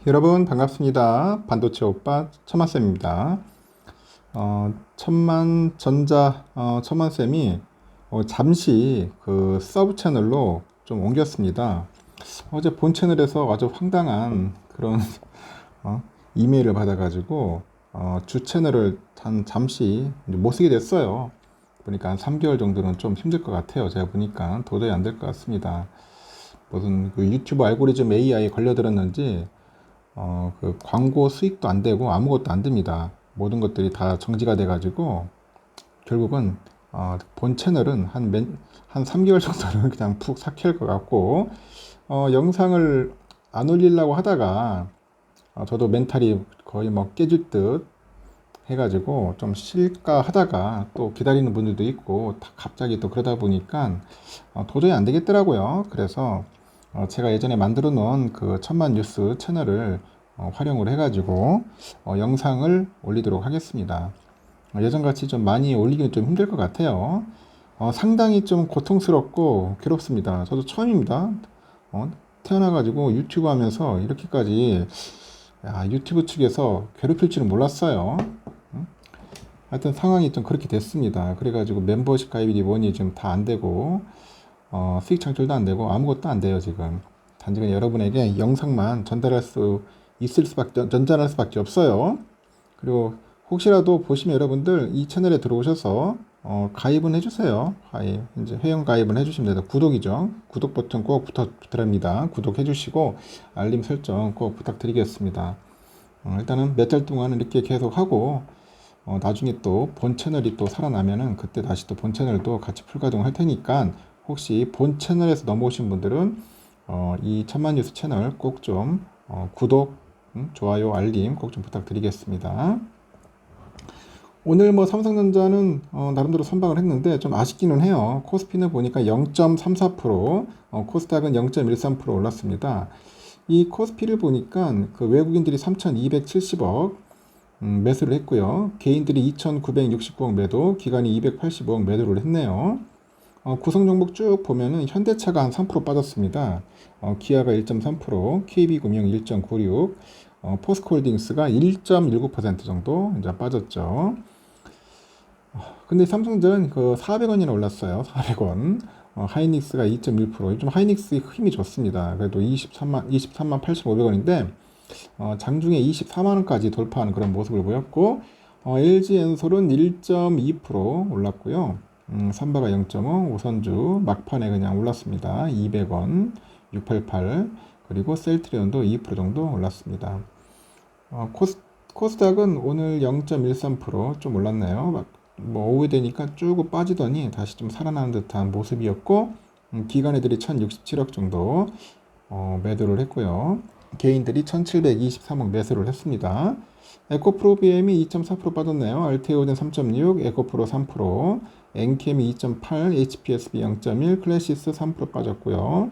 여러분 반갑습니다. 반도체 오빠 천만쌤입니다. 천만전자 천만쌤이 잠시 그 서브 채널로 좀 옮겼습니다. 어제 본 채널에서 아주 황당한 그런 어, 이메일을 받아가지고 주 채널을 잠시 이제 못 쓰게 됐어요. 보니까 한 3개월 정도는 좀 힘들 것 같아요. 제가 보니까 도저히 안 될 것 같습니다. 무슨 그 유튜브 알고리즘 AI에 걸려들었는지 그 광고 수익도 안 되고 아무것도 안 됩니다. 모든 것들이 다 정지가 돼가지고 결국은 본 채널은 한 3개월 정도는 그냥 푹 삭힐 것 같고 영상을 안 올리려고 하다가 저도 멘탈이 거의 뭐 깨질 듯 해가지고 좀 쉴까 하다가 또 기다리는 분들도 있고 갑자기 또 그러다 보니까 도저히 안 되겠더라고요. 그래서 제가 예전에 만들어 놓은 그 천만 뉴스 채널을 활용을 해가지고 영상을 올리도록 하겠습니다. 예전같이 좀 많이 올리기는 좀 힘들 것 같아요. 상당히 좀 고통스럽고 괴롭습니다. 저도 처음입니다. 태어나가지고 유튜브 하면서 이렇게까지 유튜브 측에서 괴롭힐 줄은 몰랐어요. 하여튼 상황이 좀 그렇게 됐습니다. 그래가지고 멤버십 가입이 뭐니 지금 다 안 되고 수익 창출도 안 되고 아무것도 안 돼요 지금. 단지 그냥 여러분에게 영상만 전달할 수밖에 없어요. 그리고 혹시라도 보시면 여러분들 이 채널에 들어오셔서 가입은 해주세요. 이제 회원 가입은 해주시면 됩니다. 구독이죠. 구독 버튼 꼭 부탁드립니다. 구독해주시고 알림 설정 꼭 부탁드리겠습니다. 일단은 몇 달 동안 이렇게 계속 하고 나중에 또 본 채널이 또 살아나면은 그때 다시 또 본 채널도 같이 풀가동할 테니까 혹시 본 채널에서 넘어오신 분들은 이 천만뉴스 채널 꼭 좀 구독, 좋아요, 알림 꼭 좀 부탁드리겠습니다. 오늘 뭐 삼성전자는 나름대로 선방을 했는데 좀 아쉽기는 해요. 코스피는 보니까 0.34%, 코스닥은 0.13% 올랐습니다. 이 코스피를 보니까 그 외국인들이 3,270억 매수를 했고요. 개인들이 2,969억 매도, 기관이 285억 매도를 했네요. 구성 종목 쭉 보면은 현대차가 한 3% 빠졌습니다. 기아가 1.3%, KB금융 1.96, 포스코홀딩스가 1.19% 정도 이제 빠졌죠. 근데 삼성전자는 그 400원이나 올랐어요. 400원. 하이닉스가 2.1%. 요즘 하이닉스 힘이 좋습니다. 그래도 23만 8,500원인데 장중에 24만원까지 돌파하는 그런 모습을 보였고 LG엔솔은 1.2% 올랐고요. 삼바가 0.5, 오선주 막판에 그냥 올랐습니다. 200원, 688 그리고 셀트리온도 2% 정도 올랐습니다. 코스닥은 오늘 0.13%좀 올랐네요. 뭐 오후 되니까 쭉 빠지더니 다시 좀 살아나는 듯한 모습이었고 기관 애들이 1,067억 정도 매도를 했고요. 개인들이 1,723억 매수를 했습니다. 에코프로비엠이 2.4% 빠졌네요. 알테오젠 3.6, 에코프로 3%, 엔캠이 2.8, HPSB 0.1, 클래시스 3% 빠졌고요.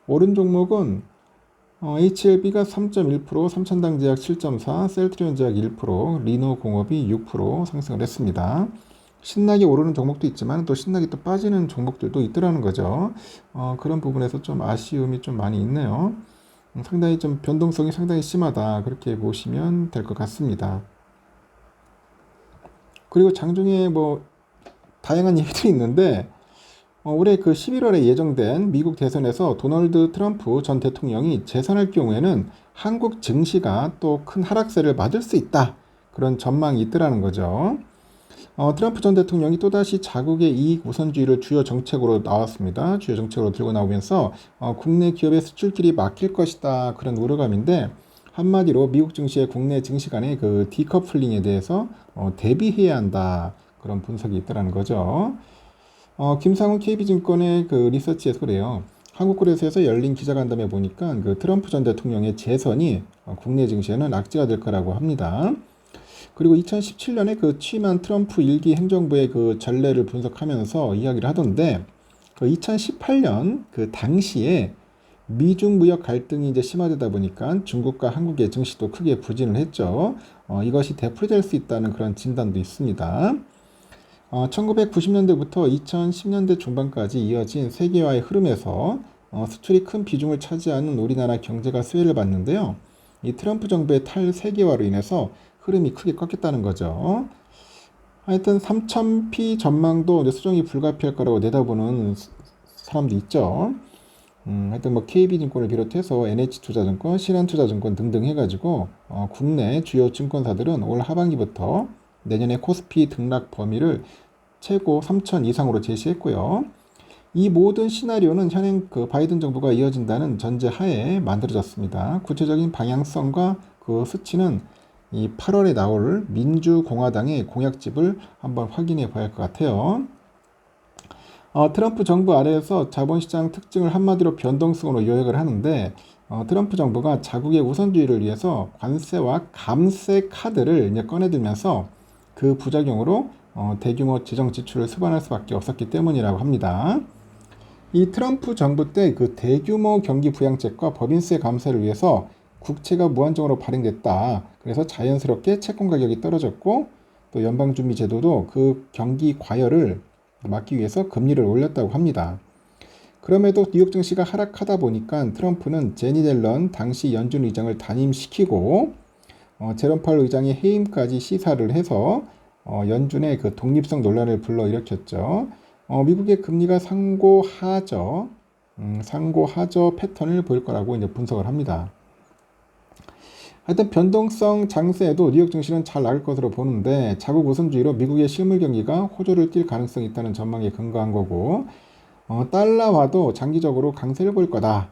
오른 종목은 HLB가 3.1%, 삼천당제약 7.4, 셀트리온제약 1%, 리노공업이 6% 상승을 했습니다. 신나게 오르는 종목도 있지만 또 신나게 또 빠지는 종목들도 있더라는 거죠. 그런 부분에서 좀 아쉬움이 좀 많이 있네요. 상당히 좀 변동성이 상당히 심하다 그렇게 보시면 될 것 같습니다. 그리고 장중에 뭐 다양한 얘기들이 있는데 올해 그 11월에 예정된 미국 대선에서 도널드 트럼프 전 대통령이 재선할 경우에는 한국 증시가 또 큰 하락세를 맞을 수 있다. 그런 전망이 있더라는 거죠. 트럼프 전 대통령이 또다시 자국의 이익 우선주의를 주요 정책으로 나왔습니다. 주요 정책으로 들고 나오면서 국내 기업의 수출길이 막힐 것이다. 그런 우려감인데 한마디로 미국 증시의 국내 증시 간의 그 디커플링에 대해서 대비해야 한다. 그런 분석이 있더라는 거죠. 김상훈 KB증권의 그 리서치에서 그래요. 한국거래소에서 열린 기자간담회 보니까 그 트럼프 전 대통령의 재선이 국내 증시에는 악재가 될 거라고 합니다. 그리고 2017년에 그 취임한 트럼프 일기 행정부의 그 전례를 분석하면서 이야기를 하던데 그 2018년 그 당시에 미중 무역 갈등이 이제 심화되다 보니까 중국과 한국의 증시도 크게 부진을 했죠. 이것이 되풀이될 수 있다는 그런 진단도 있습니다. 1990년대부터 2010년대 중반까지 이어진 세계화의 흐름에서 수출이 큰 비중을 차지하는 우리나라 경제가 수혜를 받는데요. 이 트럼프 정부의 탈세계화로 인해서 흐름이 크게 꺾였다는 거죠. 하여튼 3000p 전망도 수정이 불가피할 거라고 내다보는 사람도 있죠. 하여튼 뭐 KB증권을 비롯해서 NH투자증권, 신한투자증권 등등 해가지고 국내 주요 증권사들은 올 하반기부터 내년에 코스피 등락 범위를 최고 3000 이상으로 제시했고요. 이 모든 시나리오는 현행 그 바이든 정부가 이어진다는 전제 하에 만들어졌습니다. 구체적인 방향성과 그 수치는 이 8월에 나올 민주공화당의 공약집을 한번 확인해 봐야 할 것 같아요. 트럼프 정부 아래에서 자본시장 특징을 한마디로 변동성으로 요약을 하는데 트럼프 정부가 자국의 우선주의를 위해서 관세와 감세 카드를 이제 꺼내들면서 그 부작용으로 대규모 재정 지출을 수반할 수밖에 없었기 때문이라고 합니다. 이 트럼프 정부 때 그 대규모 경기 부양책과 법인세 감세를 위해서 국채가 무한정으로 발행됐다. 그래서 자연스럽게 채권 가격이 떨어졌고 또 연방준비제도도 그 경기 과열을 막기 위해서 금리를 올렸다고 합니다. 그럼에도 뉴욕 증시가 하락하다 보니까 트럼프는 제니 델런 당시 연준 의장을 단임시키고 제롬 파월 의장의 해임까지 시사를 해서 연준의 그 독립성 논란을 불러일으켰죠. 미국의 금리가 상고하저 패턴을 보일 거라고 이제 분석을 합니다. 하여튼 변동성 장세에도 뉴욕 증시는 잘 나갈 것으로 보는데 자국 우선주의로 미국의 실물 경기가 호조를 띨 가능성이 있다는 전망에 근거한 거고 달러화도 장기적으로 강세를 보일 거다.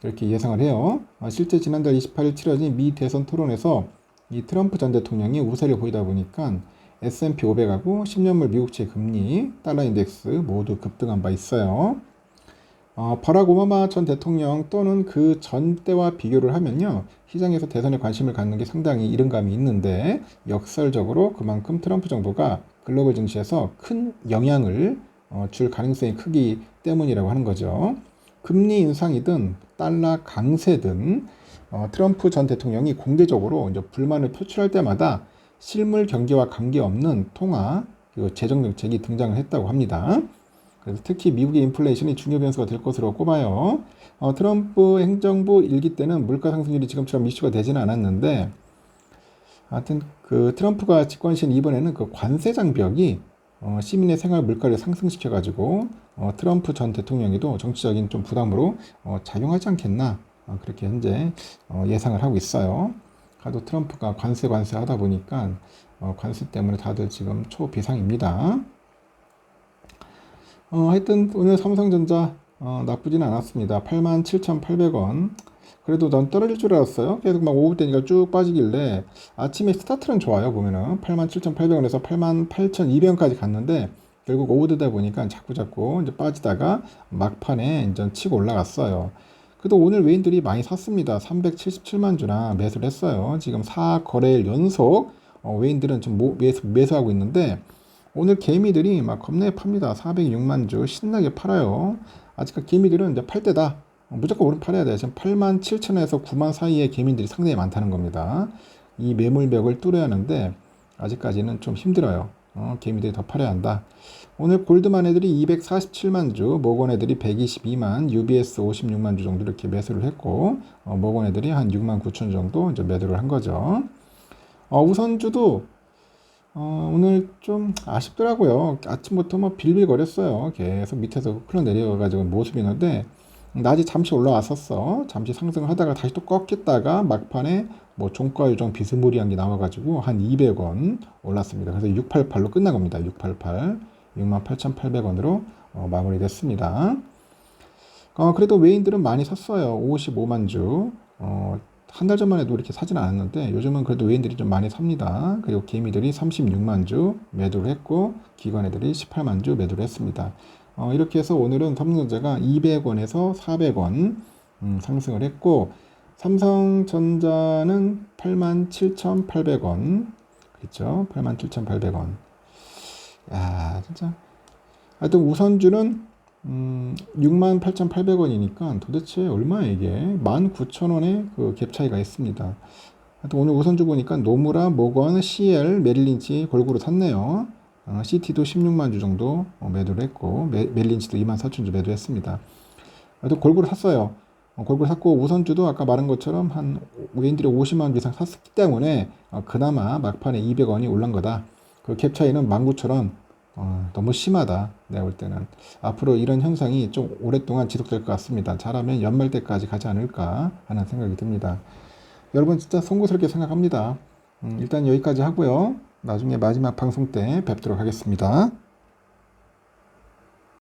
이렇게 예상을 해요. 실제 지난달 28일 치러진 미 대선 토론에서 이 트럼프 전 대통령이 우세를 보이다 보니까 S&P 500하고 10년물 미국채 금리, 달러 인덱스 모두 급등한 바 있어요. 버락 오바마 전 대통령 또는 그 전 때와 비교를 하면요. 시장에서 대선에 관심을 갖는 게 상당히 이른감이 있는데 역설적으로 그만큼 트럼프 정부가 글로벌 증시에서 큰 영향을 줄 가능성이 크기 때문이라고 하는 거죠. 금리 인상이든 달러 강세든 트럼프 전 대통령이 공개적으로 이제 불만을 표출할 때마다 실물 경제와 관계없는 통화, 그리고 재정 정책이 등장을 했다고 합니다. 그래서 특히 미국의 인플레이션이 중요 변수가 될 것으로 꼽아요. 트럼프 행정부 일기 때는 물가 상승률이 지금처럼 이슈가 되지는 않았는데, 하여튼 그 트럼프가 집권신 이번에는 그 관세 장벽이 시민의 생활 물가를 상승시켜가지고 트럼프 전 대통령에도 정치적인 좀 부담으로 작용하지 않겠나 그렇게 현재 예상을 하고 있어요. 하도 트럼프가 관세 하다 보니까 관세 때문에 다들 지금 초비상입니다. 하여튼 오늘 삼성전자 나쁘지는 않았습니다. 87,800원. 그래도 난 떨어질 줄 알았어요. 계속 막 오후 되니까 쭉 빠지길래 아침에 스타트는 좋아요. 보면은 87,800원에서 88,200원까지 갔는데 결국 오후 되다 보니까 자꾸 이제 빠지다가 막판에 이제 치고 올라갔어요. 그래도 오늘 외인들이 많이 샀습니다. 377만 주나 매수를 했어요. 지금 4거래일 연속 외인들은 좀 매수하고 있는데 오늘 개미들이 막 겁내 팝니다. 406만 주 신나게 팔아요. 아직까지 개미들은 이제 팔 때다. 무조건 오른 팔아야 돼. 지금 8만 7천에서 9만 사이의 개미들이 상당히 많다는 겁니다. 이 매물벽을 뚫어야 하는데 아직까지는 좀 힘들어요. 개미들이 더 팔아야 한다. 오늘 골드만 애들이 247만 주, 모건 애들이 122만, UBS 56만 주 정도 이렇게 매수를 했고 모건 애들이 한 6만 9천 정도 이제 매도를 한 거죠. 우선주도 오늘 좀 아쉽더라고요. 아침부터 뭐 빌빌거렸어요. 계속 밑에서 흘러 내려가지고 모습이 있는데 낮에 잠시 올라왔었어. 잠시 상승하다가 다시 또 꺾였다가 막판에 뭐 종가 유정 비스무리한 게 나와가지고 한 200원 올랐습니다. 그래서 688로 끝난 겁니다. 688, 68,800원으로 마무리됐습니다. 그래도 외인들은 많이 샀어요. 55만 주. 한 달 전만 해도 이렇게 사진 않았는데 요즘은 그래도 외인들이 좀 많이 삽니다. 그리고 개미들이 36만 주 매도를 했고 기관 애들이 18만 주 매도를 했습니다. 이렇게 해서 오늘은 삼성전자가 200원에서 400원 상승을 했고 삼성전자는 87,800원 그렇죠? 87,800원. 야 진짜 하여튼 우선주는 68,800원이니까 도대체 얼마야 이게? 19,000원의 그 갭 차이가 있습니다. 하여튼 오늘 우선주 보니까 노무라, 모건, CL, 메릴린치 골고루 샀네요. CT도 16만 주 정도 매도를 했고 메릴린치도 24,000주 매도했습니다. 하여튼 골고루 샀어요. 골고루 샀고 우선주도 아까 말한 것처럼 한 외인들이 50만 원 이상 샀기 때문에 그나마 막판에 200원이 올란 거다. 그 갭 차이는 19,000원 너무 심하다. 내가 볼 때는 앞으로 이런 현상이 좀 오랫동안 지속될 것 같습니다. 잘하면 연말 때까지 가지 않을까 하는 생각이 듭니다. 여러분 진짜 송구스럽게 생각합니다. 일단 여기까지 하고요. 나중에 마지막 방송 때 뵙도록 하겠습니다.